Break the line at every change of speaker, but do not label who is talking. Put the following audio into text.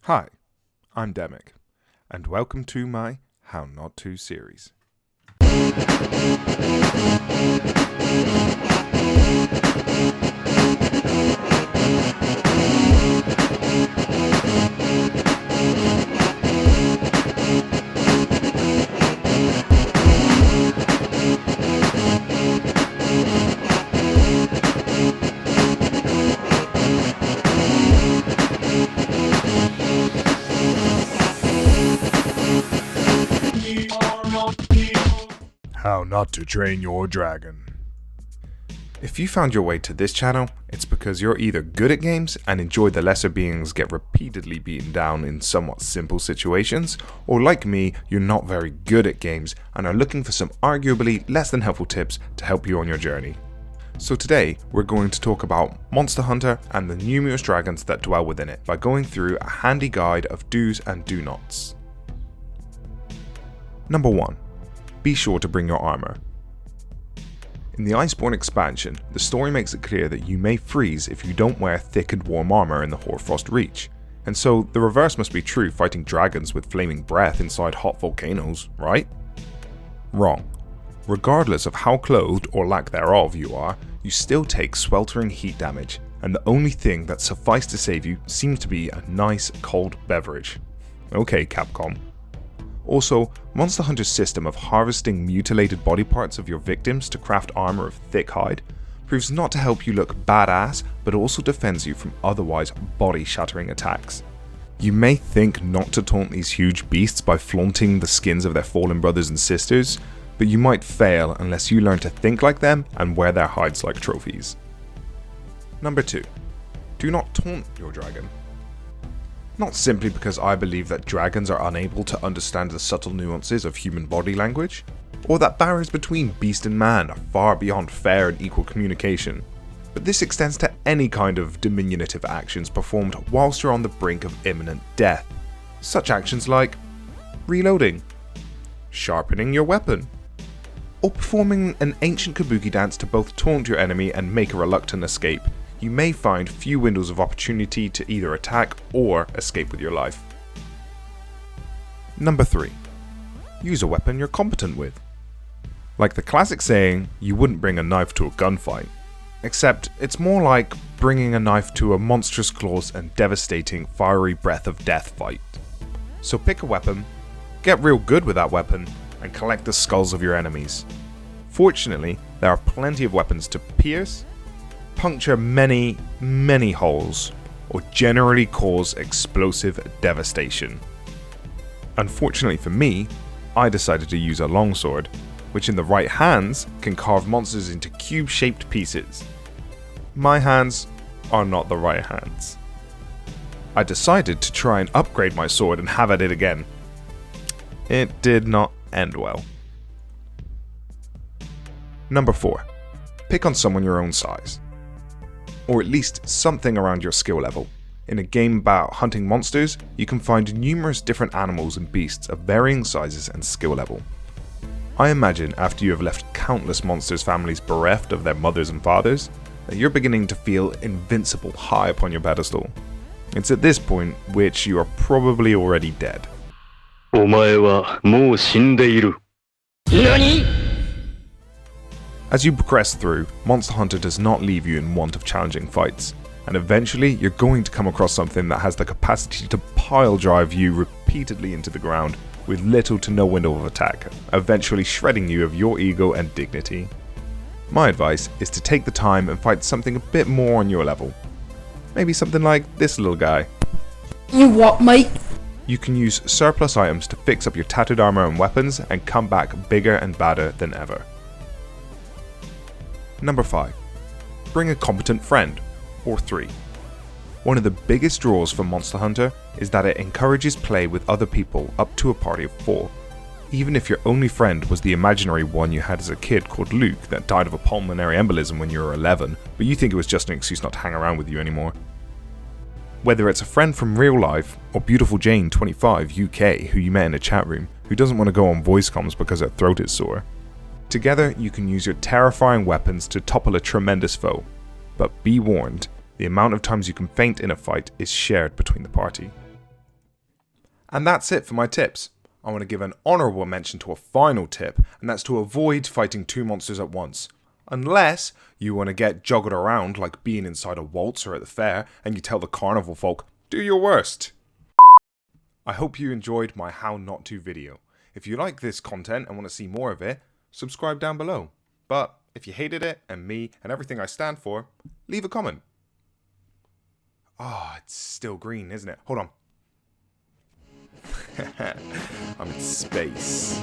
Hi, I'm Demic, and welcome to my How Not To series. How Not to Train Your Dragon. If you found your way to this channel, it's because you're either good at games and enjoy the lesser beings get repeatedly beaten down in somewhat simple situations, or like me, you're not very good at games and are looking for some arguably less than helpful tips to help you on your journey. So today, we're going to talk about Monster Hunter and the numerous dragons that dwell within it by going through a handy guide of do's and do nots. Number 1. Be sure to bring your armor. In the Iceborne expansion, the story makes it clear that you may freeze if you don't wear thick and warm armor in the Hoarfrost Reach, and so the reverse must be true fighting dragons with flaming breath inside hot volcanoes, right? Wrong. Regardless of how clothed or lack thereof you are, you still take sweltering heat damage, and the only thing that suffices to save you seems to be a nice cold beverage. Okay, Capcom. Also, Monster Hunter's system of harvesting mutilated body parts of your victims to craft armor of thick hide proves not to help you look badass, but also defends you from otherwise body-shattering attacks. You may think not to taunt these huge beasts by flaunting the skins of their fallen brothers and sisters, but you might fail unless you learn to think like them and wear their hides like trophies. Number 2. Do not taunt your dragon. Not simply because I believe that dragons are unable to understand the subtle nuances of human body language, or that barriers between beast and man are far beyond fair and equal communication, but this extends to any kind of diminutive actions performed whilst you're on the brink of imminent death. Such actions like reloading, sharpening your weapon, or performing an ancient kabuki dance to both taunt your enemy and make a reluctant escape. You may find few windows of opportunity to either attack or escape with your life. Number 3. Use a weapon you're competent with. Like the classic saying, you wouldn't bring a knife to a gunfight. Except it's more like bringing a knife to a monstrous claws and devastating fiery breath of death fight. So pick a weapon, get real good with that weapon, and collect the skulls of your enemies. Fortunately, there are plenty of weapons to pierce, puncture many holes, or generally cause explosive devastation. Unfortunately for me, I decided to use a longsword, which in the right hands can carve monsters into cube-shaped pieces. My hands are not the right hands. I decided to try and upgrade my sword and have at it again. It did not end well. Number 4. Pick on someone your own size, or at least something around your skill level. In a game about hunting monsters, you can find numerous different animals and beasts of varying sizes and skill level. I imagine after you have left countless monsters' families bereft of their mothers and fathers, that you're beginning to feel invincible high upon your pedestal. It's at this point which you are probably already dead. お前はもう死んでいる。何? As you progress through, Monster Hunter does not leave you in want of challenging fights, and eventually you're going to come across something that has the capacity to pile drive you repeatedly into the ground with little to no window of attack, eventually shredding you of your ego and dignity. My advice is to take the time and fight something a bit more on your level. Maybe something like this little guy.
You what, mate?
You can use surplus items to fix up your tattered armor and weapons and come back bigger and badder than ever. Number 5. Bring a competent friend, or 3. One of the biggest draws for Monster Hunter is that it encourages play with other people up to a party of 4. Even if your only friend was the imaginary one you had as a kid called Luke that died of a pulmonary embolism when you were 11, but you think it was just an excuse not to hang around with you anymore. Whether it's a friend from real life, or beautiful Jane 25 UK who you met in a chat room who doesn't want to go on voice comms because her throat is sore. Together, you can use your terrifying weapons to topple a tremendous foe, but be warned, the amount of times you can faint in a fight is shared between the party. And that's it for my tips. I want to give an honourable mention to a final tip, and that's to avoid fighting two monsters at once. Unless you want to get joggled around like being inside a waltz or at the fair, and you tell the carnival folk, do your worst. I hope you enjoyed my How Not To video. If you like this content and want to see more of it, subscribe down below. But if you hated it, and me, and everything I stand for, leave a comment. It's still green, isn't it? Hold on. I'm in space.